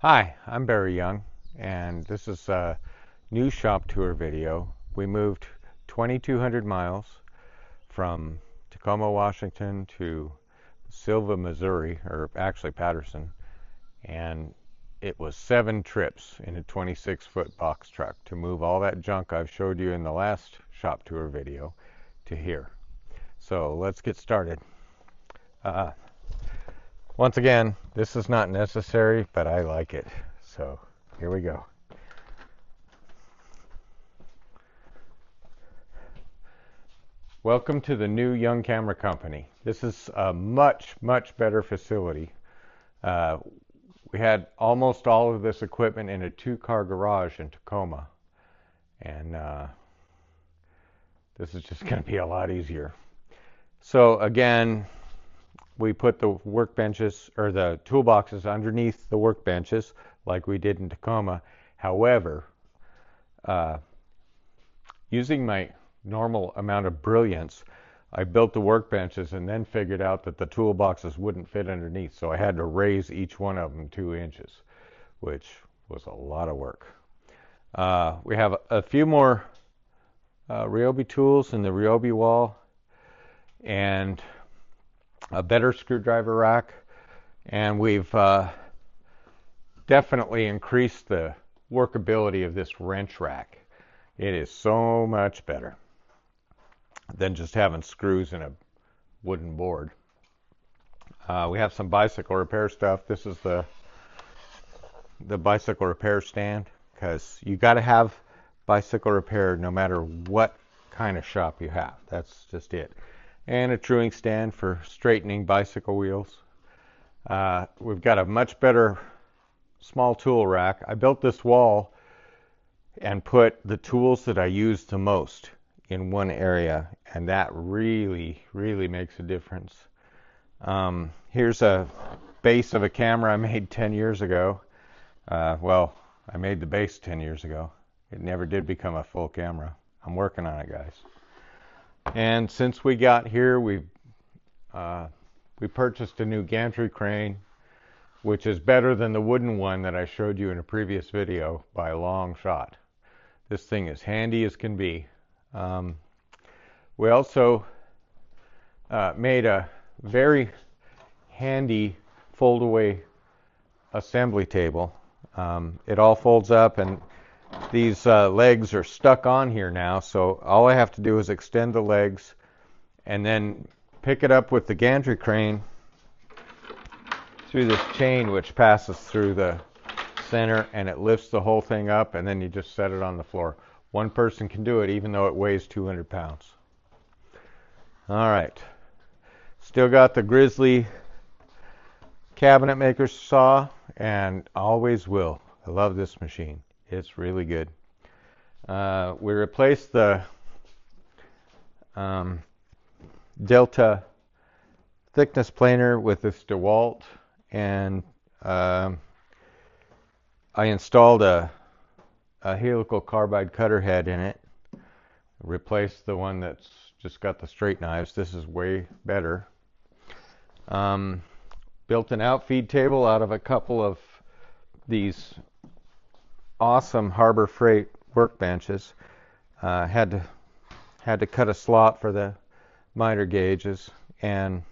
Hi, I'm Barry Young, and this is a new shop tour video. We moved 2,200 miles from Tacoma, Washington to Silva, Missouri, or actually Patterson, and it was 7 trips in a 26-foot box truck to move all that junk I've showed you in the last shop tour video to here. So let's get started. Uh, Once again, this is not necessary, but I like it. So here we go. Welcome to the new Young Camera Company. This is a much, much better facility. Uh, we had almost all of this equipment in a 2-car garage in Tacoma. And this is just going to be a lot easier. So again, we put the workbenches or the toolboxes underneath the workbenches like we did in Tacoma. However, using my normal amount of brilliance, I built the workbenches and then figured out that the toolboxes wouldn't fit underneath, so I had to raise each one of them 2 inches, which was a lot of work. We have a few more Ryobi tools in the Ryobi wall and a better screwdriver rack, and we've definitely increased the workability of this wrench rack. It is so much better than just having screws in a wooden board. We have some bicycle repair stuff. This is the bicycle repair stand, because you got to have bicycle repair no matter what kind of shop you have. That's just it. And a truing stand for straightening bicycle wheels. We've got a much better small tool rack. I built this wall and put the tools that I use the most in one area, and that really, really makes a difference. Here's a base of a camera I made 10 years ago. Well, I made the base 10 years ago. It never did become a full camera. I'm working on it, guys. And since we got here, we purchased a new gantry crane, which is better than the wooden one that I showed you in a previous video by a long shot. This thing is handy as can be. We also made a very handy fold-away assembly table. It all folds up, and these legs are stuck on here now, so all I have to do is extend the legs and then pick it up with the gantry crane through this chain which passes through the center, and it lifts the whole thing up, and then you just set it on the floor. One person can do it even though it weighs 200 pounds. All right. Still got the Grizzly cabinet maker saw, and always will. I love this machine. It's really good. We replaced the Delta thickness planer with this DeWalt, and I installed a helical carbide cutter head in it. Replaced the one that's just got the straight knives. This is way better. Built an outfeed table out of a couple of these awesome Harbor Freight workbenches. Had to cut a slot for the miter gauges, and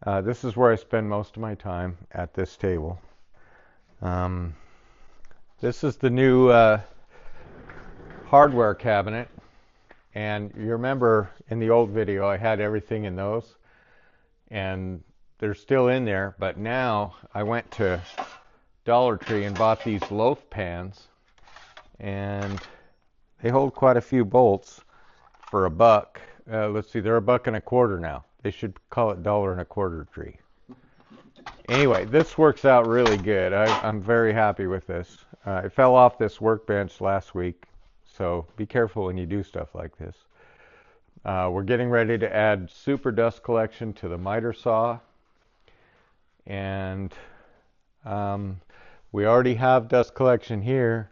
this is where I spend most of my time, at this table. This is the new hardware cabinet, and you remember in the old video I had everything in those, and they're still in there, but now I went to Dollar Tree and bought these loaf pans, and they hold quite a few bolts for $1. Let's see, they're $1.25 now. They should call it $1.25 Tree. Anyway, this works out really good. I'm very happy with this. It fell off this workbench last week, so be careful when you do stuff like this. We're getting ready to add super dust collection to the miter saw, and we already have dust collection here,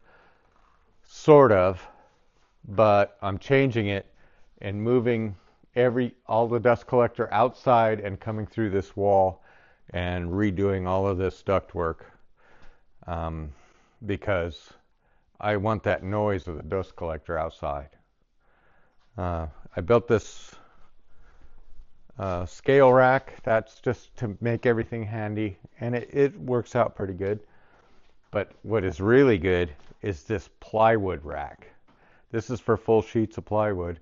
sort of, but I'm changing it and moving all the dust collector outside and coming through this wall and redoing all of this duct work. because I want that noise of the dust collector outside. I built this scale rack. That's just to make everything handy, and it works out pretty good. But what is really good is this plywood rack. This is for full sheets of plywood,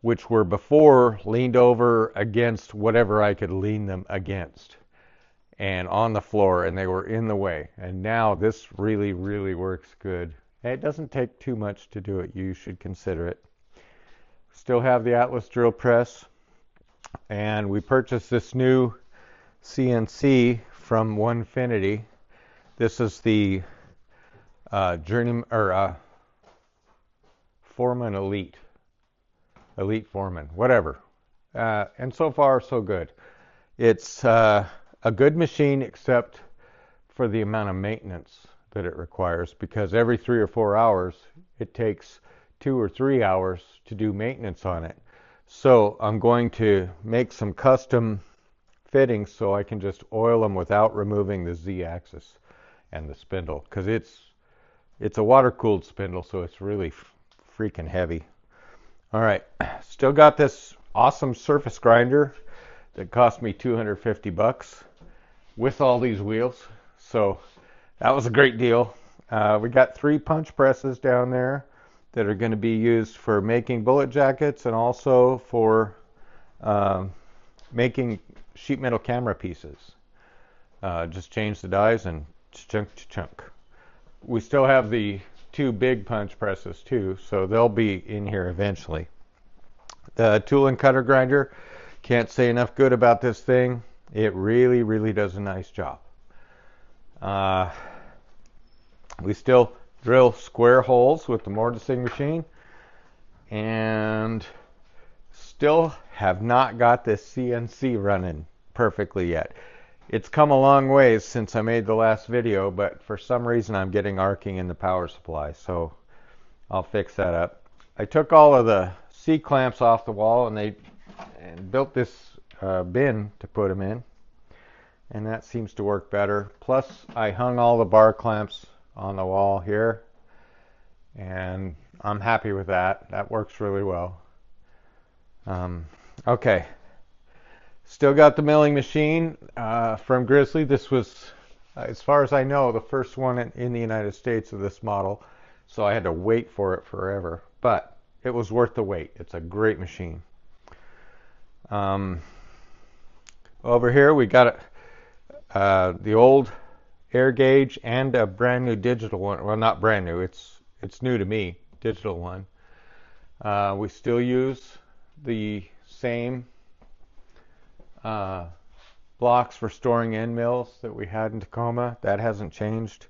which were before leaned over against whatever I could lean them against and on the floor, and they were in the way. And now this really, really works good. And it doesn't take too much to do it. You should consider it. Still have the Atlas drill press, and we purchased this new CNC from Onefinity. This is the Foreman Elite Foreman, whatever. And so far, so good. It's a good machine, except for the amount of maintenance that it requires, because every 3 or 4 hours, it takes 2 or 3 hours to do maintenance on it. So I'm going to make some custom fittings so I can just oil them without removing the Z-axis and the spindle, because it's a water-cooled spindle, so it's really freaking heavy. All right, still got this awesome surface grinder that cost me $250 with all these wheels, so that was a great deal. We got 3 punch presses down there that are going to be used for making bullet jackets and also for making sheet metal camera pieces. Just change the dies and chunk to chunk. We still have the 2 big punch presses too, so they'll be in here eventually. The tool and cutter grinder, can't say enough good about this thing. It really, really does a nice job. We still drill square holes with the mortising machine, and still have not got this CNC running perfectly yet. It's come a long ways since I made the last video, but for some reason I'm getting arcing in the power supply, so I'll fix that up. I took all of the C-clamps off the wall and built this bin to put them in, and that seems to work better. Plus I hung all the bar clamps on the wall here, and I'm happy with that. That works really well. Okay, still got the milling machine from Grizzly. This was, as far as I know, the first one in the United States of this model, so I had to wait for it forever, but it was worth the wait. It's a great machine. Over here we got the old air gauge and a brand new digital one. Well, not brand new, it's new to me, digital one. We still use the same blocks for storing end mills that we had in Tacoma. That hasn't changed.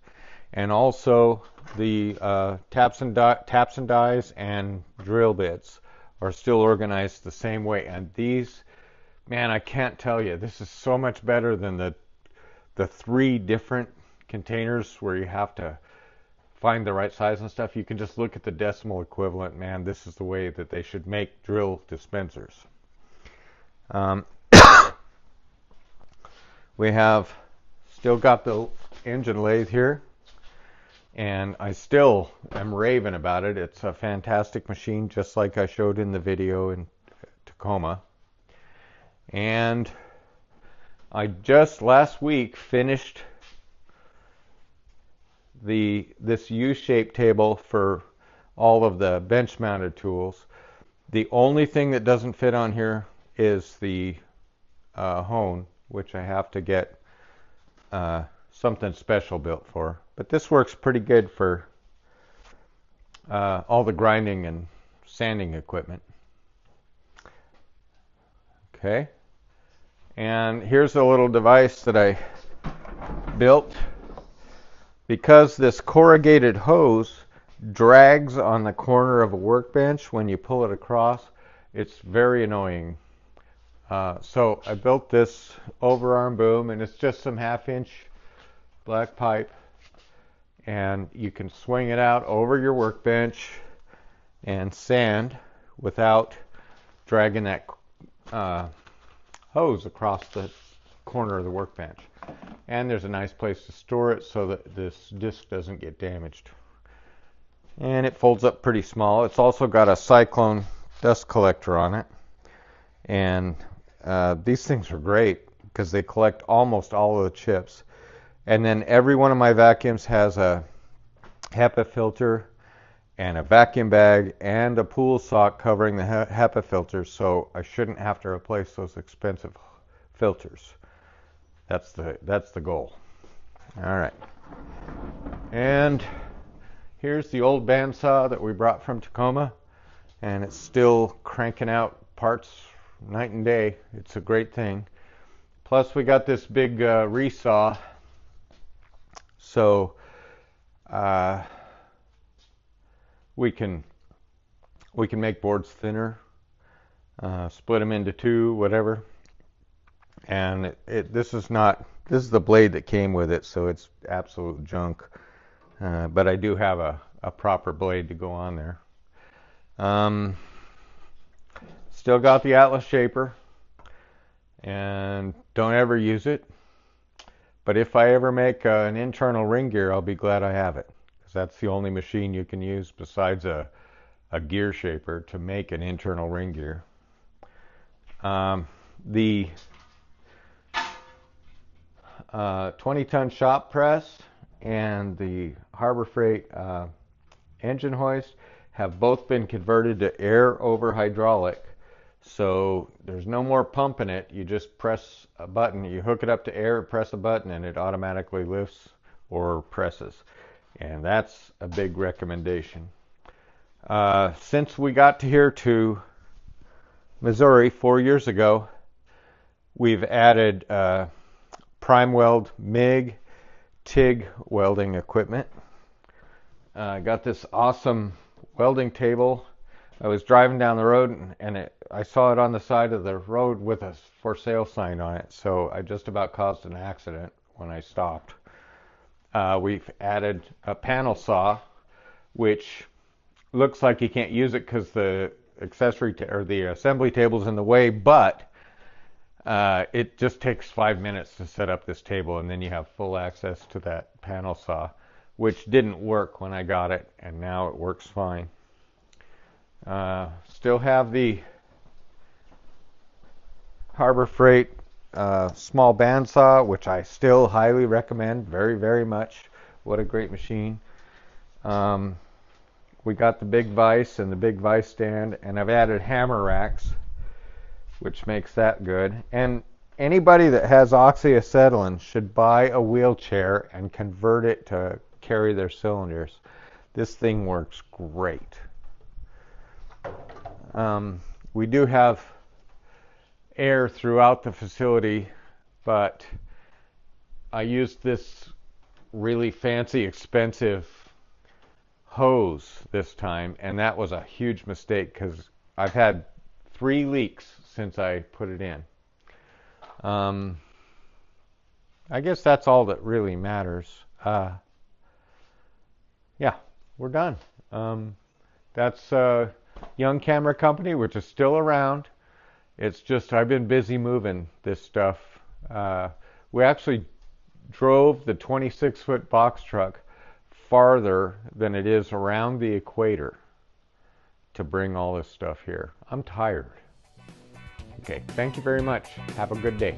And also the taps and dies and drill bits are still organized the same way. And these, man, I can't tell you, this is so much better than the 3 different containers where you have to find the right size and stuff. You can just look at the decimal equivalent. Man, this is the way that they should make drill dispensers. We have still got the engine lathe here, and I still am raving about it. It's a fantastic machine, just like I showed in the video in Tacoma. And I just last week finished this U-shaped table for all of the bench mounted tools. The only thing that doesn't fit on here is the hone, which I have to get something special built for. But this works pretty good for all the grinding and sanding equipment. Okay. And here's a little device that I built. Because this corrugated hose drags on the corner of a workbench when you pull it across, it's very annoying. So I built this overarm boom, and it's just some 1/2-inch black pipe, and you can swing it out over your workbench and sand without dragging that hose across the corner of the workbench. And there's a nice place to store it so that this disc doesn't get damaged. And it folds up pretty small. It's also got a cyclone dust collector on it. And these things are great because they collect almost all of the chips. And then every one of my vacuums has a HEPA filter and a vacuum bag and a pool sock covering the HEPA filters, so I shouldn't have to replace those expensive filters. That's the goal. All right. And here's the old bandsaw that we brought from Tacoma, and it's still cranking out parts night and day. It's a great thing. Plus we got this big resaw, so we can make boards thinner, split them into two, whatever. And this is the blade that came with it, so it's absolute junk. But I do have a proper blade to go on there. Still got the Atlas shaper, and don't ever use it. But if I ever make an internal ring gear, I'll be glad I have it, because that's the only machine you can use besides a gear shaper to make an internal ring gear. The 20-ton shop press and the Harbor Freight engine hoist have both been converted to air over hydraulic. So there's no more pumping it. You just press a button, you hook it up to air, press a button, and it automatically lifts or presses. And that's a big recommendation. Since we got here to Missouri 4 years ago, we've added prime weld MIG, TIG welding equipment. I got this awesome welding table. I was driving down the road and I saw it on the side of the road with a for sale sign on it, so I just about caused an accident when I stopped. We've added a panel saw, which looks like you can't use it because the accessory or the assembly table's in the way, but it just takes 5 minutes to set up this table, and then you have full access to that panel saw, which didn't work when I got it, and now it works fine. Still have the Harbor Freight small bandsaw, which I still highly recommend very, very much. What a great machine. We got the big vise and the big vise stand, and I've added hammer racks, which makes that good. And anybody that has oxyacetylene should buy a wheelchair and convert it to carry their cylinders. This thing works great. We do have air throughout the facility, but I used this really fancy, expensive hose this time, and that was a huge mistake because I've had 3 leaks since I put it in. I guess that's all that really matters. Yeah, we're done. That's Young Camera Company, which is still around. It's just I've been busy moving this stuff. We actually drove the 26-foot box truck farther than it is around the equator to bring all this stuff here. I'm tired. Okay, thank you very much. Have a good day.